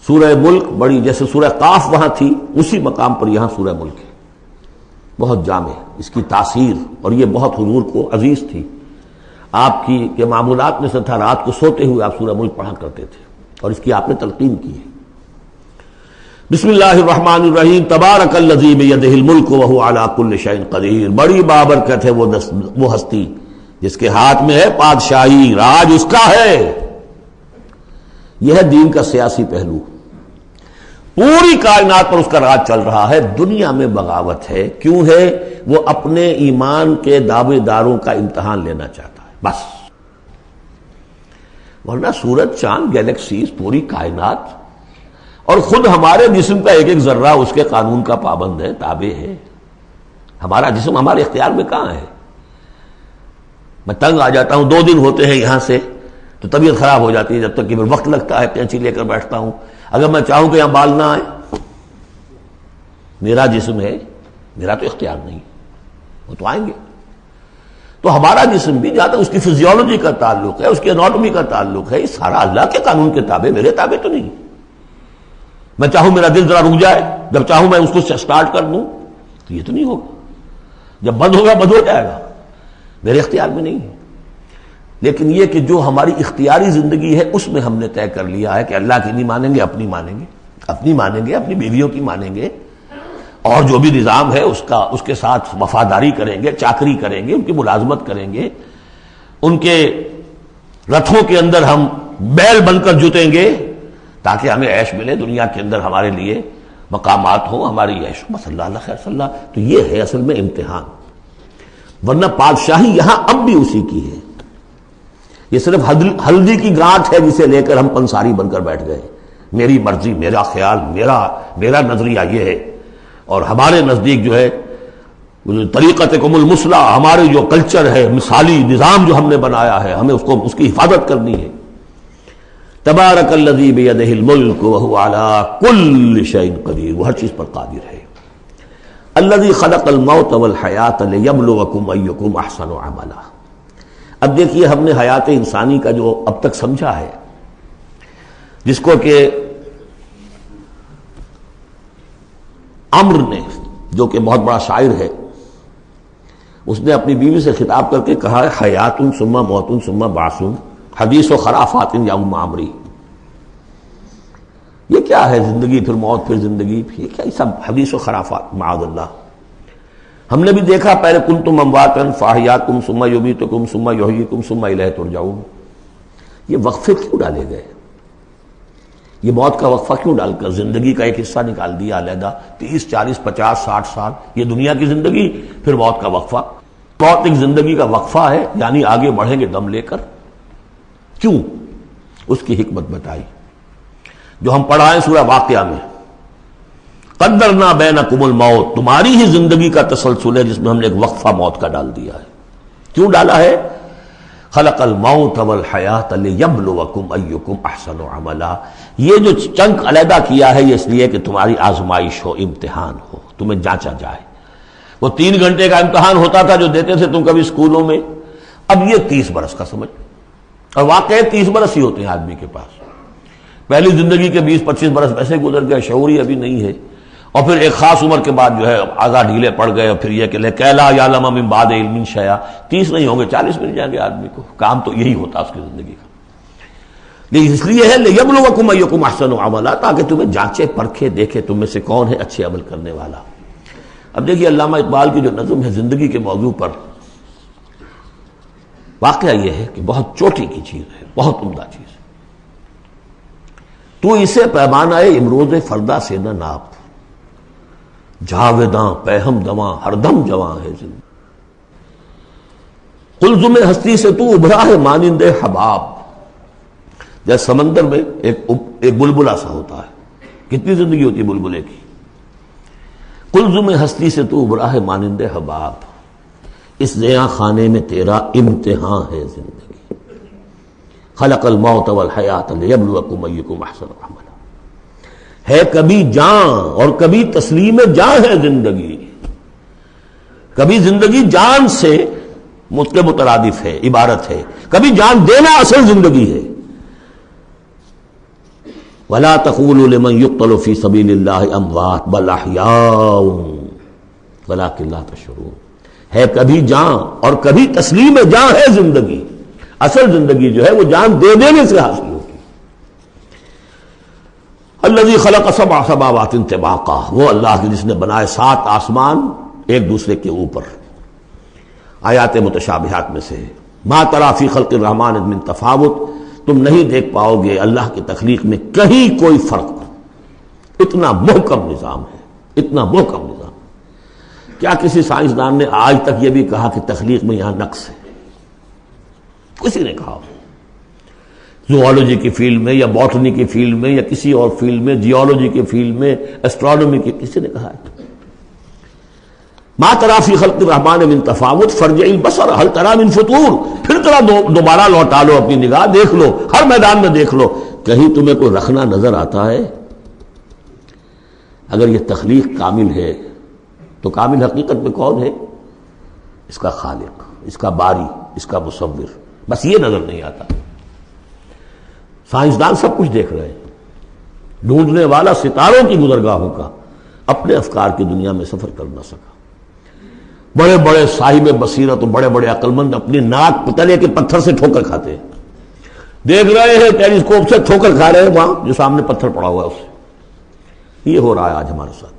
سورہ ملک بڑی، جیسے سورہ قاف وہاں تھی اسی مقام پر یہاں سورہ ملک ہے، بہت جامع اس کی تاثیر، اور یہ بہت حضور کو عزیز تھی۔ آپ کی کے معمولات میں سے تھا رات کو سوتے ہوئے آپ سورہ ملک پڑھا کرتے تھے، اور اس کی آپ نے تلقین کی ہے۔ بسم اللہ الرحمن الرحیم، تبارک الذی بیدہ الملک وہو علی کل شیء قدیر، بڑی بابرکت ہے وہ ہستی جس کے ہاتھ میں ہے بادشاہی، راج اس کا ہے۔ یہ ہے دین کا سیاسی پہلو، پوری کائنات پر اس کا راج چل رہا ہے۔ دنیا میں بغاوت ہے، کیوں ہے؟ وہ اپنے ایمان کے دعوے داروں کا امتحان لینا چاہتا ہے بس، ورنہ سورج چاند گیلیکسیز پوری کائنات اور خود ہمارے جسم کا ایک ایک ذرہ اس کے قانون کا پابند ہے، تابع ہے۔ ہمارا جسم ہمارے اختیار میں کہاں ہے؟ میں تنگ آ جاتا ہوں، 2 دن ہوتے ہیں یہاں سے تو طبیعت خراب ہو جاتی ہے، جب تک کہ وقت لگتا ہے کینچی لے کر بیٹھتا ہوں۔ اگر میں چاہوں کہ یہاں بال نہ آئے، میرا جسم ہے، میرا تو اختیار نہیں، وہ تو آئیں گے۔ تو ہمارا جسم بھی جہاں تک اس کی فزیولوجی کا تعلق ہے، اس کی اناٹومی کا تعلق ہے، یہ سارا اللہ کے قانون کے تابع، میرے تابع تو نہیں۔ میں چاہوں میرا دل ذرا رک جائے، جب چاہوں میں اس کو سٹارٹ کر دوں تو یہ تو نہیں ہوگا، جب بند ہوگا بند ہو جائے گا، میرے اختیار میں نہیں ہے۔ لیکن یہ کہ جو ہماری اختیاری زندگی ہے اس میں ہم نے طے کر لیا ہے کہ اللہ کی نہیں مانیں گے، اپنی مانیں گے، اپنی مانیں گے، اپنی بیویوں کی مانیں گے، اور جو بھی نظام ہے اس کے ساتھ وفاداری کریں گے، چاکری کریں گے، ان کی ملازمت کریں گے، ان کے رتھوں کے اندر ہم بیل بن کر جتیں گے تاکہ ہمیں عیش ملے، دنیا کے اندر ہمارے لیے مقامات ہوں، ہماری عیش، بس اللہ خیر صلی اللہ۔ تو یہ ہے اصل میں امتحان، ورنہ بادشاہی یہاں اب بھی اسی کی ہے۔ یہ صرف ہلدی کی گانٹھ ہے جسے لے کر ہم پنساری بن کر بیٹھ گئے، میری مرضی، میرا خیال، میرا نظریہ یہ ہے، اور ہمارے نزدیک جو ہے طریقتکم المثلی، ہمارے جو کلچر ہے، مثالی نظام جو ہم نے بنایا ہے، ہمیں اس کی حفاظت کرنی ہے۔ تبارک الذی بیدہ الملک وہو علی کل شیء قدیر، وہ ہر چیز پر قادر ہے۔ الذی خلق الموت والحیاۃ لیبلوکم ایکم احسن عملا۔ اب دیکھیے ہم نے حیات انسانی کا جو اب تک سمجھا ہے، جس کو کہ عمر نے، جو کہ بہت بڑا شاعر ہے، اس نے اپنی بیوی سے خطاب کر کے کہا ہے حیات ثم موت ثم بعث حدیث و خرافات یا عمری۔ یہ کیا ہے؟ زندگی پھر موت پھر زندگی، یہ کیا؟ یہ سب حدیث و خرافات، معاذ اللہ۔ ہم نے بھی دیکھا پہلے کنتم امواتا فاحیاکم ثم یمیتکم ثم یحییکم ثم الیہ ترجعون۔ یہ وقفے کیوں ڈالے گئے؟ یہ موت کا وقفہ کیوں ڈال کر زندگی کا ایک حصہ نکال دیا علیحدہ؟ 30 40 50 60 سال یہ دنیا کی زندگی، پھر موت کا وقفہ۔ موت ایک زندگی کا وقفہ ہے، یعنی آگے بڑھیں گے دم لے کر۔ کیوں؟ اس کی حکمت بتائی جو ہم پڑھائیں سورہ واقعہ میں، قدرنا بینکم الموت، تمہاری ہی زندگی کا تسلسل ہے جس میں ہم نے ایک وقفہ موت کا ڈال دیا ہے۔ کیوں ڈالا ہے؟ خلق الموت والحیات لیبلوکم ایکم احسن عملا۔ یہ جو چنک علیحدہ کیا ہے یہ اس لیے کہ تمہاری آزمائش ہو، امتحان ہو، تمہیں جانچا جائے۔ وہ 3 گھنٹے کا امتحان ہوتا تھا جو دیتے تھے تم کبھی اسکولوں میں، اب یہ 30 برس کا سمجھ، اور واقعی 30 برس ہی ہوتے ہیں آدمی کے پاس۔ پہلی زندگی کے 20 25 برس ویسے گزر گئے، شعور ہی ابھی نہیں ہے، اور پھر ایک خاص عمر کے بعد جو ہے اعضاء ڈھیلے پڑ گئے، اور پھر یہ کہ لا یعلم من بعد علم شیئا، 30 نہیں ہوں گے 40 مل جائیں گے آدمی کو، کام تو یہی ہوتا اس کی زندگی کا۔ لیکن اس لیے ہے لیبلوکم ایکم احسن عملا، تاکہ تمہیں جانچے پرکھے دیکھے تم میں سے کون ہے اچھے عمل کرنے والا۔ اب دیکھیے علامہ اقبال کی جو نظم ہے زندگی کے موضوع پر، واقعہ یہ ہے کہ بہت چوٹی کی چیز ہے، بہت عمدہ چیز ہے۔ تو اسے پیمانہ امروز فردا سے نہ ناپ، جاویداں پہم دواں ہر دم جواں ہے زندگی۔ قلزم ہستی سے تو ابھرا ہے مانند حباب، جیسے سمندر میں ایک بلبلا سا ہوتا ہے، کتنی زندگی ہوتی ہے بلبلے کی۔ قلزم ہستی سے تو ابھرا ہے مانند حباب، اس زیاں خانے میں تیرا امتحان ہے زندگی۔ خلق الموت والحیات لیبلوکم ایکم احسن عملا۔ ہے کبھی جان اور کبھی تسلیم جان ہے زندگی، کبھی زندگی جان سے مترادف ہے، عبارت ہے، کبھی جان دینا اصل زندگی ہے۔ ولا تقولوا لمن يقتل في سبيل الله اموات بل احياء ولكن لا تشعرون. ہے کبھی جان اور کبھی تسلیم جان ہے زندگی. اصل زندگی جو ہے وہ جان دے دینے سے حاصل ہوگی. الذي خلق سبع سماوات طباقا، وہ اللہ کی جس نے بنائے 7 آسمان ایک دوسرے کے اوپر. آیات متشابہات میں سے ما تری فی خلق الرحمن من تفاوت، تم نہیں دیکھ پاؤ گے اللہ کی تخلیق میں کہیں کوئی فرق. اتنا محکم نظام ہے، اتنا محکم نظام. کیا کسی سائنسدان نے آج تک یہ بھی کہا کہ تخلیق میں یہاں نقص ہے؟ کسی نے کہا؟ زوالوجی کی فیلڈ میں یا باٹنی کی فیلڈ میں یا کسی اور فیلڈ میں، جیولوجی کی فیلڈ میں، اسٹرانومی کی، کسی نے کہا ہے؟ ما تری فی خلق الرحمن من تفاوت فارجع البصر هل تری من فطور، پھر ذرا دوبارہ لوٹا لو اپنی نگاہ، دیکھ لو، ہر میدان میں دیکھ لو، کہیں تمہیں کوئی رخنا نظر آتا ہے؟ اگر یہ تخلیق کامل ہے تو کامل حقیقت میں کون ہے؟ اس کا خالق، اس کا باری، اس کا مصور. بس یہ نظر نہیں آتا. سائنسدان سب کچھ دیکھ رہے ہیں، ڈھونڈنے والا ستاروں کی گزرگاہوں کا اپنے افکار کی دنیا میں سفر کر نہ سکا. بڑے بڑے صاحب بصیرت اور بڑے بڑے عقل مند اپنی ناک پتلے کے پتھر سے ٹھوکر کھاتے ہیں. دیکھ رہے ہیں ٹیلیسکوپ سے ٹھوکر کھا رہے ہیں وہاں جو سامنے پتھر پڑا ہوا ہے اس سے. یہ ہو رہا ہے آج ہمارے ساتھ.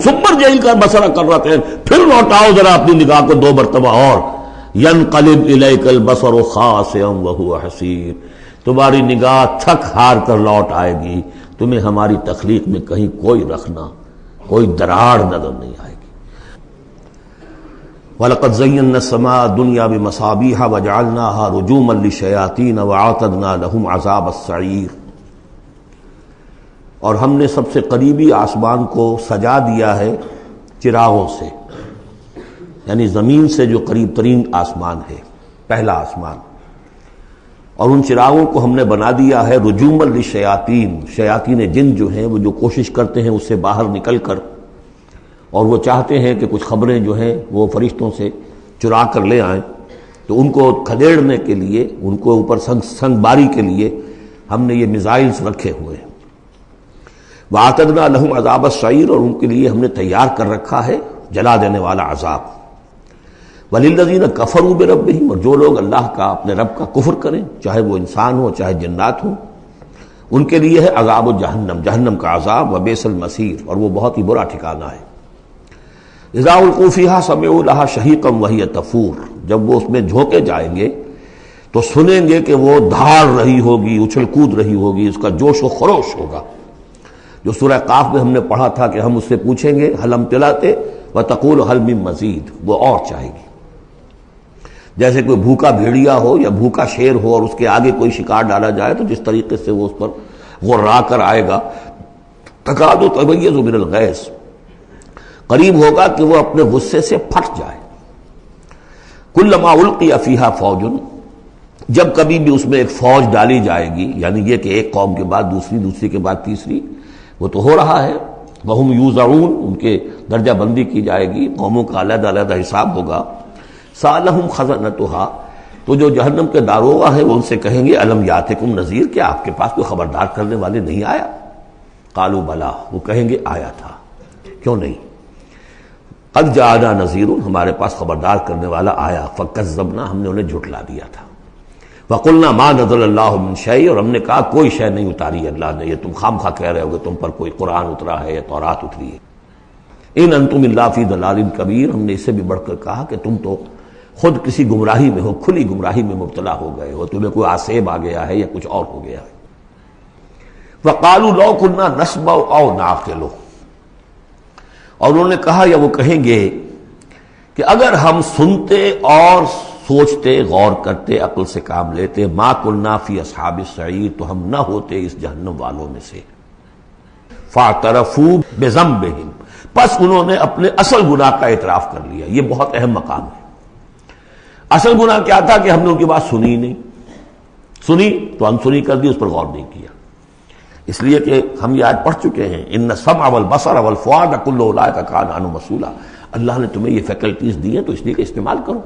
سپر جیل کا مسئلہ کر رہے ہیں، پھر لوٹاؤ ذرا اپنی نگاہ کو 2 مرتبہ اور. ينقلب الیک البصر خاسئا وهو حسیر، تمہاری نگاہ تھک ہار کر لوٹ آئے گی، تمہیں ہماری تخلیق میں کہیں کوئی رخنا، کوئی دراڑ نظر نہیں آئے گی. وَلَقَدْ زَيَّنَّا السَّمَاءَ الدُّنْيَا بِمَصَابِيحَ وَجَعَلْنَاهَا رُجُومًا لِلشَّيَاطِينَ وَأَعْتَدْنَا لَهُمْ عَذَابَ السَّعِيرِ. اور ہم نے سب سے قریبی آسمان کو سجا دیا ہے چراغوں سے، یعنی زمین سے جو قریب ترین آسمان ہے، پہلا آسمان، اور ان چراغوں کو ہم نے بنا دیا ہے رجوما للشیاطین. شیاطین جن جو ہیں وہ جو کوشش کرتے ہیں اس سے باہر نکل کر، اور وہ چاہتے ہیں کہ کچھ خبریں جو ہیں وہ فرشتوں سے چرا کر لے آئیں، تو ان کو کھدیڑنے کے لیے، ان کو اوپر سنگ باری کے لیے ہم نے یہ میزائلز رکھے ہوئے ہیں. وَأَعْتَدْنَا لَهُمْ عَذَابَ السَّعِيرِ، اور ان کے لیے ہم نے تیار کر رکھا ہے جلا دینے والا عذاب. وَلِلَّذِينَ كَفَرُوا بِرَبِّهِمْ، اور جو لوگ اللہ کا، اپنے رب کا کفر کریں، چاہے وہ انسان ہو چاہے جنات ہوں، ان کے لیے ہے عذاب جہنم، جہنم کا عذاب. وَبِئْسَ الْمَصِيرُ، اور وہ بہت ہی برا ٹھکانہ ہے. اذا القوا فیہا سمعوا لہا شہیقا وہی تفور، جب وہ اس میں جھونکے جائیں گے تو سنیں گے کہ وہ دھاڑ رہی ہوگی، اچھل کود رہی ہوگی، اس کا جوش و خروش ہوگا. جو سورہ قاف میں ہم نے پڑھا تھا کہ ہم اس سے پوچھیں گے حل امتلاتے وتقول حل من مزید، وہ اور چاہے گی. جیسے کوئی بھوکا بھیڑیا ہو یا بھوکا شیر ہو اور اس کے آگے کوئی شکار ڈالا جائے تو جس طریقے سے وہ اس پر غرا کر آئے گا، تکاد تمیز من الغیظ، قریب ہوگا کہ وہ اپنے غصے سے پھٹ جائے. کلما القی فیہا فوج، جب کبھی بھی اس میں ایک فوج ڈالی جائے گی، یعنی یہ کہ ایک قوم کے بعد دوسری، دوسری کے بعد تیسری، وہ تو ہو رہا ہے. وہم یوزعون، ان کے درجہ بندی کی جائے گی، قوموں کا علیحدہ علیحدہ حساب ہوگا. سألہم خزنتہا، تو جو جہنم کے داروغہ ہیں وہ ان سے کہیں گے الم یاتکم نذیر، کیا آپ کے پاس کوئی خبردار کرنے والے نہیں آیا؟ قالوا بلا، وہ کہیں گے آیا تھا، کیوں نہیں؟ قد جاءنا نذیر، ہمارے پاس خبردار کرنے والا آیا. فکذبنا، ہم نے انہیں جھٹلا دیا تھا. وقلنا ما نزل اللہ من شیء، اور ہم نے کہا کوئی شے نہیں اتاری اللہ نے، یہ تم خام خواہ کہہ رہے ہو کہ تم پر کوئی قرآن اترا ہے یا تورات اتری ہے. ان انتم الا فی ضلال کبیر، ہم نے اس سے بھی بڑھ کر کہا کہ تم تو خود کسی گمراہی میں ہو، کھلی گمراہی میں مبتلا ہو گئے ہو، تمہیں کوئی آسیب آ گیا ہے یا کچھ اور ہو گیا ہے. وقالوا لو كنا نسمع او نعقل، اور انہوں نے کہا یا وہ کہیں گے کہ اگر ہم سنتے اور سوچتے، غور کرتے، عقل سے کام لیتے، ما كنا فی اصحاب السعیر، تو ہم نہ ہوتے اس جہنم والوں میں سے. فاعترفوا بذنبہم، پس انہوں نے اپنے اصل گناہ کا اعتراف کر لیا. یہ بہت اہم مقام ہے. اصل گناہ کیا تھا کہ ہم نے ان کی بات سنی نہیں، سنی تو انسنی کر دی، اس پر غور نہیں کیا. اس لیے کہ ہم یہ آج پڑھ چکے ہیں ان السمع والبصر والفؤاد کل اولئک کان عنہ مسئولا. اللہ نے تمہیں یہ فیکلٹیز دی ہیں تو اس لیے کہ استعمال کرو.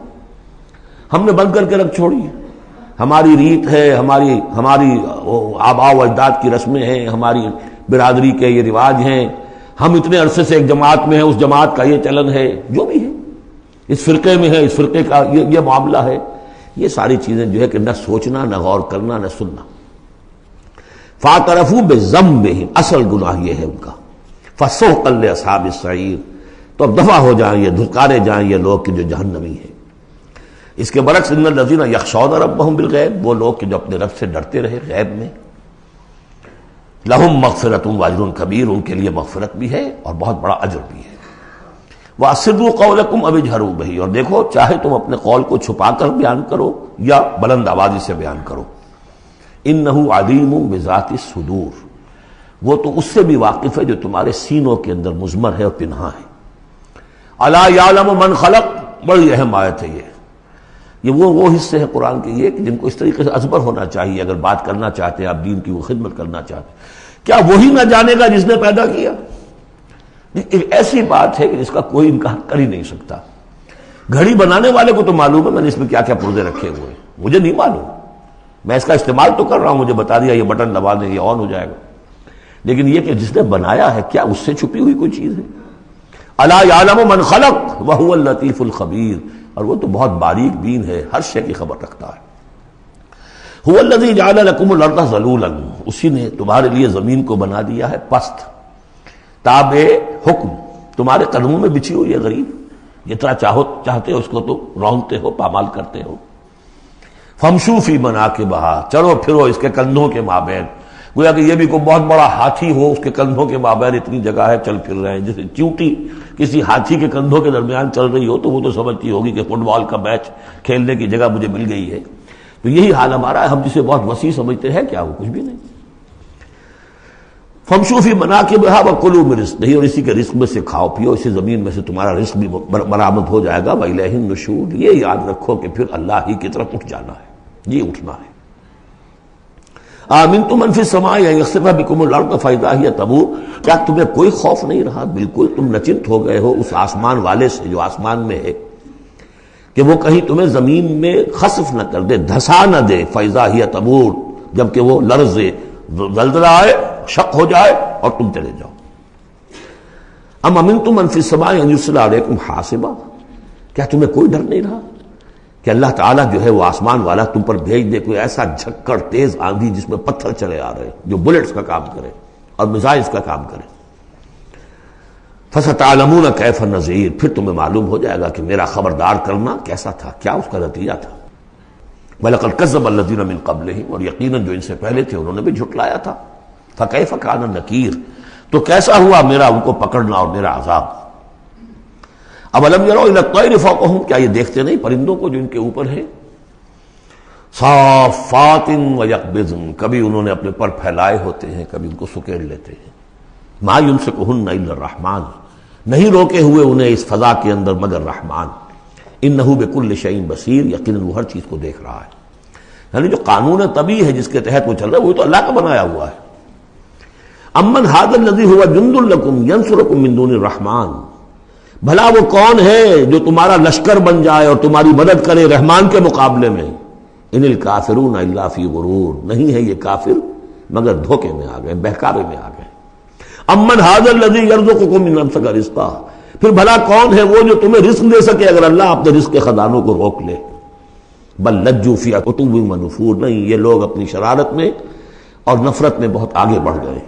ہم نے بند کر کے رکھ چھوڑی ہے. ہماری ریت ہے، ہماری آباء و اجداد کی رسمیں ہیں، ہماری برادری کے یہ رواج ہیں، ہم اتنے عرصے سے ایک جماعت میں ہیں، اس جماعت کا یہ چلن ہے، جو بھی ہے اس فرقے میں ہے، اس فرقے کا یہ معاملہ ہے، یہ ساری چیزیں جو ہے کہ نہ سوچنا، نہ غور کرنا، نہ سننا۔ فاعترفوا بذنبہم، اصل گناہ یہ ہے ان کا، فسحقا لاصحاب السعیر، تو اب دفع ہو جائیں یہ، دھتکارے جائیں یہ لوگ کہ جو جہنمی ہیں۔ اس کے برعکس ان الذین یخشون ربہم بالغیب، وہ لوگ کہ جو اپنے رب سے ڈرتے رہے غیب میں، لہم مغفرۃ واجر کبیر، ان کے لیے مغفرت بھی ہے اور بہت بڑا اجر بھی ہے۔ واسروا قولکم او اجہروا بہ، اور دیکھو چاہے تم اپنے قول کو چھپا کر بیان کرو یا بلند آوازی سے بیان کرو، انہ علیم بذات الصدور، وہ تو اس سے بھی واقف ہے جو تمہارے سینوں کے اندر مضمر ہے اور پنہاں ہے۔ الا یعلم من خلق، بڑی اہم آیت ہے یہ وہ حصے ہیں قرآن کے یہ کہ جن کو اس طریقے سے ازبر ہونا چاہیے اگر بات کرنا چاہتے ہیں، آپ دین کی وہ خدمت کرنا چاہتے ہیں۔ کیا وہی نہ جانے گا جس نے پیدا کیا؟ ایک ایسی بات ہے کہ جس کا کوئی انکار کر ہی نہیں سکتا۔ گھڑی بنانے والے کو تو معلوم ہے میں نے اس میں کیا کیا پرزے رکھے ہوئے ہیں، مجھے نہیں معلوم، میں اس کا استعمال تو کر رہا ہوں، مجھے بتا دیا یہ بٹن دبا دیں یہ آن ہو جائے گا، لیکن یہ کہ جس نے بنایا ہے کیا اس سے چھپی ہوئی کوئی چیز ہے؟ الا یعلم من خلق وهو اللطیف الخبیر، اور وہ تو بہت باریک بین ہے، ہر شے کی خبر رکھتا ہے۔ هو الذی جعل لکم الارض ذلولا، اسی نے تمہارے لیے زمین کو بنا دیا ہے پست، تابع حکم، تمہارے قدموں میں بچھی ہوئی ہے غریب، جتنا چاہتے ہو اس کو تو رونتے ہو، پامال کرتے ہو۔ فامشوا فی مناکبہا، چلو پھرو اس کے کندھوں کے مابین، گویا کہ یہ بھی کوئی بہت بڑا ہاتھی ہو، اس کے کندھوں کے مابین اتنی جگہ ہے، چل پھر رہے ہیں، جیسے چیونٹی کسی ہاتھی کے کندھوں کے درمیان چل رہی ہو تو وہ تو سمجھتی ہوگی کہ فٹ بال کا میچ کھیلنے کی جگہ مجھے مل گئی ہے۔ تو یہی حال ہمارا ہے، ہم جسے بہت وسیع سمجھتے ہیں کیا وہ کچھ بھی نہیں۔ فامشوا فی مناکبہا وکلوا من رزقہ، اور اسی کے رزق میں سے کھاؤ پیو، اسی زمین میں سے تمہارا رزق بھی برآمد ہو جائے گا، وإلیہ النشور، یہ یاد رکھو کہ پھر اللہ ہی کی طرف اٹھ جانا ہے، یہ اٹھنا ہے۔ آمنتم من فی السماء ان یخسف بکم الارض فاذا ہی تمور، کیا تمہیں کوئی خوف نہیں رہا؟ بالکل تم نچنت ہو گئے ہو اس آسمان والے سے جو آسمان میں ہے کہ وہ کہیں تمہیں زمین میں خسف نہ کر دے، دھسا نہ دے، فاذا ہی تمور، جبکہ وہ لرزے، زلزلہ آئے، شق ہو جائے اور تم چلے جاؤ۔ ام امنتم من فی السماء ان یرسل علیکم حاصبا، کیا تمہیں کوئی ڈر نہیں رہا کہ اللہ تعالیٰ جو ہے وہ آسمان والا تم پر بھیج دے کوئی ایسا جھکڑ تیز آندھی جس میں پتھر چلے آ رہے جو بلٹس کا کام کرے اور میزائلز کا کام کرے۔ فستعلمون کیف نذیر، پھر تمہیں معلوم ہو جائے گا کہ میرا خبردار کرنا کیسا تھا، کیا اس کا نتیجہ تھا۔ وَلَقَدْ كَذَّبَ الَّذِينَ مِن قَبْلِهِمْ، اور یقیناً جو ان سے پہلے تھے انہوں نے بھی جھٹلایا تھا۔ فَكَيْفَ كَانَ نَكِيرٌ، تو کیسا ہوا میرا ان کو پکڑنا اور میرا عذاب۔ اولم یروا الی الطیر فوقہم، کیا یہ دیکھتے نہیں پرندوں کو جو ان کے اوپر ہے، صافات ویقبضن، کبھی انہوں نے اپنے پر پھیلائے ہوتے ہیں کبھی ان کو سکیڑ لیتے ہیں۔ ما یمسکہن الا الرحمن، نہیں روکے ہوئے انہیں اس فضا کے اندر مگر رحمان۔ انہ بکل شیء بصیر، یقیناً وہ ہر چیز کو دیکھ رہا ہے۔ یعنی جو قانون طبیعی ہے جس کے تحت وہ چل رہا ہے وہ تو اللہ کا بنایا ہوا ہے۔ امن ھذا الذی هو جند لکم ینصرکم من دون الرحمن، بھلا وہ کون ہے جو تمہارا لشکر بن جائے اور تمہاری مدد کرے رحمان کے مقابلے میں؟ ان الکافرون الا فی غرور، نہیں ہے یہ کافر مگر دھوکے میں آ گئے، بہکاوے میں آ گئے۔ امن ھذا الذی یرزقکم من امسک رزقہ، پھر بھلا کون ہے وہ جو تمہیں رزق دے سکے اگر اللہ اپنے رزق کے خزانوں کو روک لے؟ بل لجوا فی عتو ونفور، نہیں یہ لوگ اپنی شرارت میں اور نفرت میں بہت آگے بڑھ گئے۔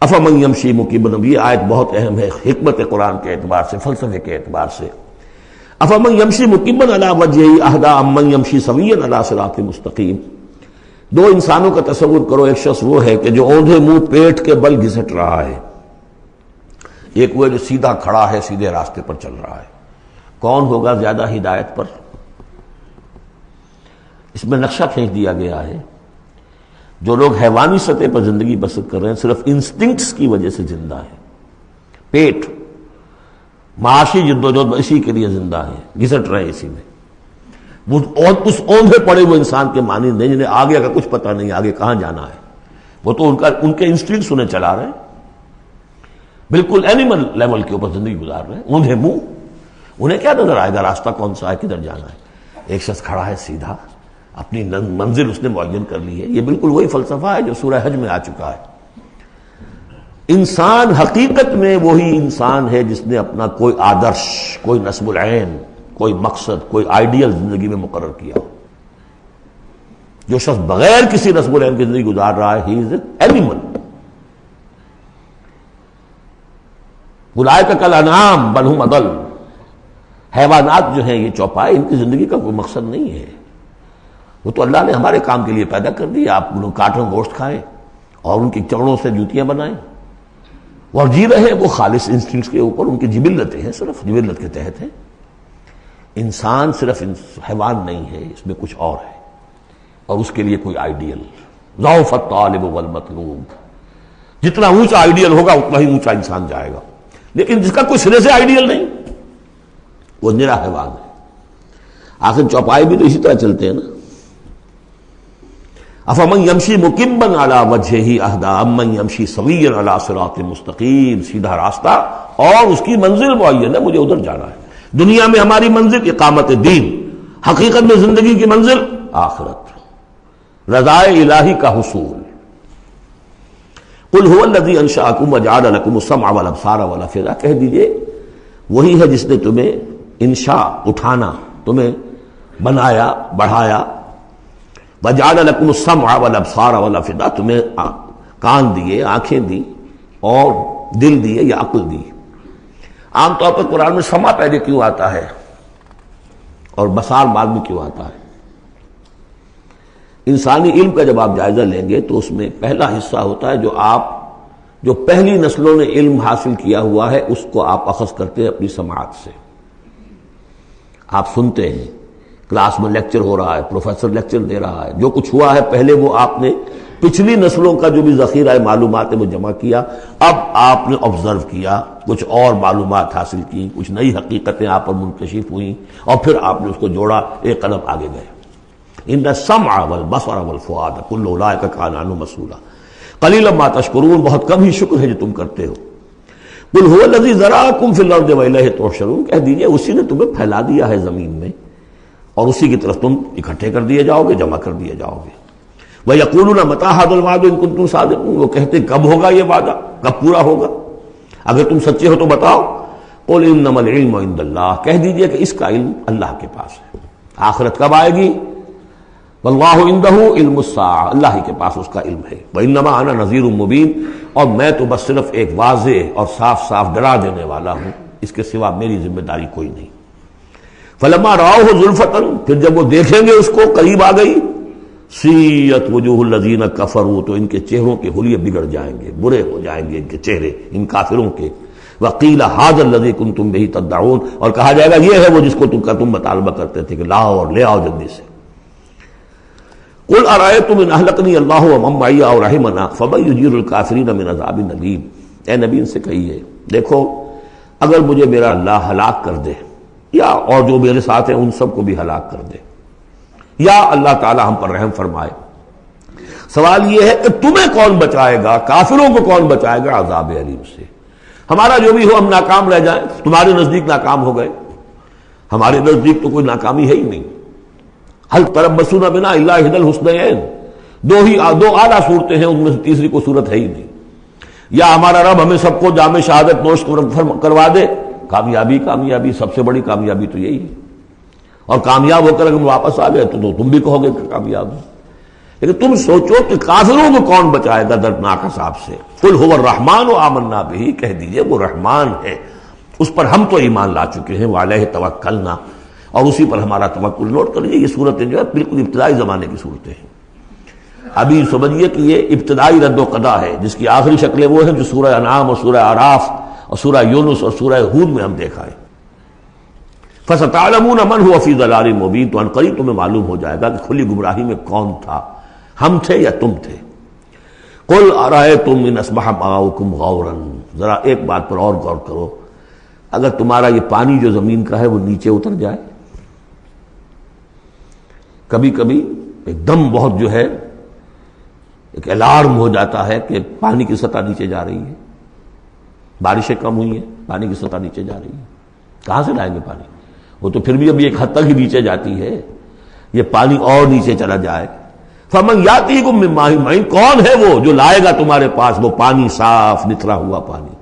افمن یمشی مکبا، یہ آیت بہت اہم ہے حکمت قرآن کے اعتبار سے، فلسفے کے اعتبار سے۔ افمن یمشی مکبا علی وجہہ اہدی امن یمشی سویا علی صراط مستقیم، دو انسانوں کا تصور کرو، ایک شخص وہ ہے کہ جو اوندھے منہ پیٹ کے بل گھسٹ رہا ہے، ایک وہ جو سیدھا کھڑا ہے سیدھے راستے پر چل رہا ہے۔ کون ہوگا زیادہ ہدایت پر؟ اس میں نقشہ کھینچ دیا گیا ہے، جو لوگ حیوانی سطح پر زندگی بسر کر رہے ہیں صرف انسٹنکٹس کی وجہ سے زندہ ہیں، پیٹ معاشی جدوجہد اسی کے لیے زندہ ہیں، گھسٹ رہے ہیں اسی میں۔ وہ اس اوندھے پڑے ہوئے انسان کے مانند نہیں جنہیں آگے کا کچھ پتہ نہیں آگے کہاں جانا ہے، وہ تو ان کے انسٹنکٹس انہیں چلا رہے ہیں، بالکل اینیمل لیول کے اوپر زندگی گزار رہے ہیں، اوندھے منہ، انہیں کیا نظر آئے گا راستہ کون سا ہے کدھر جانا ہے۔ ایک شخص کھڑا ہے سیدھا اپنی منزل اس نے معین کر لی ہے. یہ بالکل وہی فلسفہ ہے جو سورہ حج میں آ چکا ہے. انسان حقیقت میں وہی انسان ہے جس نے اپنا کوئی آدرش، کوئی نصب العین، کوئی مقصد، کوئی آئیڈیل زندگی میں مقرر کیا. جو شخص بغیر کسی نصب العین کی زندگی گزار رہا ہے، ہی از این اینیمل. اولئک کالانعام بل ھم اضل. حیوانات جو ہیں یہ چوپائے، ان کی زندگی کا کوئی مقصد نہیں ہے. وہ تو اللہ نے ہمارے کام کے لیے پیدا کر دی. آپ لوگ کاٹوں گوشت کھائیں اور ان کی چمڑوں سے جوتیاں بنائیں اور جی رہے ہیں وہ خالص انسٹنکٹس کے اوپر. ان کی جبلتیں ہیں، صرف جبلت کے تحت ہیں. انسان صرف حیوان نہیں ہے، اس میں کچھ اور ہے، اور اس کے لیے کوئی آئیڈیل. ضعف الطالب والمطلوب. جتنا اونچا آئیڈیل ہوگا اتنا ہی اونچا انسان جائے گا. لیکن جس کا کوئی سرے سے آئیڈیل نہیں، وہ نرا حیوان ہے. آخر چوپائے بھی تو اسی طرح چلتے ہیں نا. افمن یمشی مکبا علی وجہہ اہدی امن یمشی سویا علی صراط مستقیم. سیدھا راستہ اور اس کی منزل معین ہے، مجھے ادھر جانا ہے. دنیا میں ہماری منزل اقامت دین، حقیقت میں زندگی کی منزل آخرت، رضائے الہی کا حصول. قل هو الذی انشأکم وجعل لکم السمع والابصار والافئدہ. کہہ دیجئے وہی ہے جس نے تمہیں انشاء اٹھانا، تمہیں بنایا، بڑھایا. وجعل لکم السمع والابصار والافئدہ، تمہیں کان دیے، آنکھیں دی اور دل دیے یا عقل دی. عام طور پر قرآن میں سمع پہلے کیوں آتا ہے اور بصار بعد میں کیوں آتا ہے؟ انسانی علم کا جب آپ جائزہ لیں گے تو اس میں پہلا حصہ ہوتا ہے جو پہلی نسلوں نے علم حاصل کیا ہوا ہے، اس کو آپ اخذ کرتے ہیں اپنی سماعت سے. آپ سنتے ہیں، کلاس میں لیکچر ہو رہا ہے، پروفیسر لیکچر دے رہا ہے، جو کچھ ہوا ہے پہلے وہ آپ نے پچھلی نسلوں کا جو بھی ذخیرہ معلومات ہے وہ جمع کیا. اب آپ نے آبزرو کیا، کچھ اور معلومات حاصل کی، کچھ نئی حقیقتیں آپ پر منکشف ہوئیں اور پھر آپ نے اس کو جوڑا، ایک قدم آگے گئے. ان السمع والبصر والفؤاد کل اولئک کان عنہ مسئولا قلیلا ما تشکرون. بہت کم ہی شکر ہے جو تم کرتے ہو. قل هو الذی ذرأکم فی الارض والیہ تحشرون. کہہ دیجئے اسی نے تمہیں پھیلا دیا ہے زمین میں اور اسی کی طرف تم اکٹھے کر دیے جاؤ گے، جمع کر دیے جاؤ گے. وَيَقُولُونَ مَتَىٰ هَٰذَا الْوَعْدُ إِن كُنتُمْ صَادِقِينَ. وہ کہتے کب ہوگا یہ وعدہ، کب پورا ہوگا؟ اگر تم سچے ہو تو بتاؤ. قُلْ إِنَّمَا الْعِلْمُ عِندَ اللَّهِ. کہہ دیجئے کہ اس کا علم اللہ کے پاس ہے. آخرت کب آئے گی؟ وَاللَّهُ عِندَهُ عِلْمُ السَّاعَةِ. اللہ ہی کے پاس اس کا علم ہے. وَإِنَّمَا أَنَا نَذِيرٌ مُّبِينٌ. اور میں تو بس صرف ایک واضح اور صاف صاف ڈرا دینے والا ہوں، اس کے سوا میری ذمہ داری کوئی نہیں. فَلَمَّا رَأَوْهُ زُلْفَةً. پھر جب وہ دیکھیں گے اس کو، قریب آ گئی. سیئت وجوہ الذین کفروا. تو ان کے چہروں کے حلیے بگڑ جائیں گے، برے ہو جائیں گے ان کے چہرے، ان کافروں کے. وقیل ھذا الذی کنتم بہ تدعون. اور کہا جائے گا یہ ہے وہ جس کو تم مطالبہ کرتے تھے کہ لاؤ اور لے آؤ جلدی سے. قل ارأیتم ان اہلکنی اللہ ومن معی او رحمنا فمن یجیر الکافرین من عذاب الیم. اے نبی ان سے کہیے دیکھو اگر مجھے میرا اللہ ہلاک کر دے یا اور جو میرے ساتھ ہیں ان سب کو بھی ہلاک کر دے، یا اللہ تعالی ہم پر رحم فرمائے، سوال یہ ہے کہ تمہیں کون بچائے گا، کافروں کو کون بچائے گا عذاب علیم سے؟ ہمارا جو بھی ہو ہم ناکام رہ جائیں، تمہارے نزدیک ناکام ہو گئے، ہمارے نزدیک تو کوئی ناکامی ہے ہی نہیں. حل تربصون بنا الا احدی الحسنیین. دو اعلیٰ صورتیں ہیں، ان میں سے تیسری کوئی صورت ہے ہی نہیں. یا ہمارا رب ہمیں سب کو جامع شہادت نوش کروا دے، کامیابی سب سے بڑی کامیابی تو یہی ہے. اور کامیاب ہو کر اگر واپس آ گئے تو تم بھی کہو گے کہ کامیاب ہو. لیکن تم سوچو کہ کافروں کو کون بچائے گا دردناک عذاب سے. قل هو الرحمن آمنا بہ. کہہ دیجئے وہ رحمان ہے، اس پر ہم تو ایمان لا چکے ہیں. وعلیہ توکلنا. اور اسی پر ہمارا توکل. نوٹ کر لیجیے یہ صورتیں جو ہے بالکل ابتدائی زمانے کی صورتیں ہیں. ابھی سمجھیے کہ یہ ابتدائی رد و قضا ہے جس کی آخری شکلیں وہ ہیں جو سورہ انعام اور سورہ اعراف اور سورہ یونس اور سورہ ہود میں ہم دیکھا ہے. فَسَتَعْلَمُونَ مَنْ هُوَ فِي ضَلَالٍ مُبِينٍ. تو عنقریب تمہیں معلوم ہو جائے گا کہ کھلی گمراہی میں کون تھا، ہم تھے یا تم تھے. قُلْ أَرَأَيْتُمْ إِنْ أَصْبَحَ مَاؤُكُمْ غَوْرًا. ذرا ایک بات پر اور غور کرو، اگر تمہارا یہ پانی جو زمین کا ہے وہ نیچے اتر جائے، کبھی کبھی ایک دم بہت جو ہے ایک الارم ہو جاتا ہے کہ پانی کی سطح نیچے جا رہی ہے، بارشیں کم ہوئی ہیں، پانی کی سطح نیچے جا رہی ہے. کہاں سے لائیں گے پانی؟ وہ تو پھر بھی ابھی ایک حد تک ہی نیچے جاتی ہے. یہ پانی اور نیچے چلا جائے. فمن یاتیکم من ماء معین، کون ہے وہ جو لائے گا تمہارے پاس وہ پانی صاف نتھرا ہوا پانی.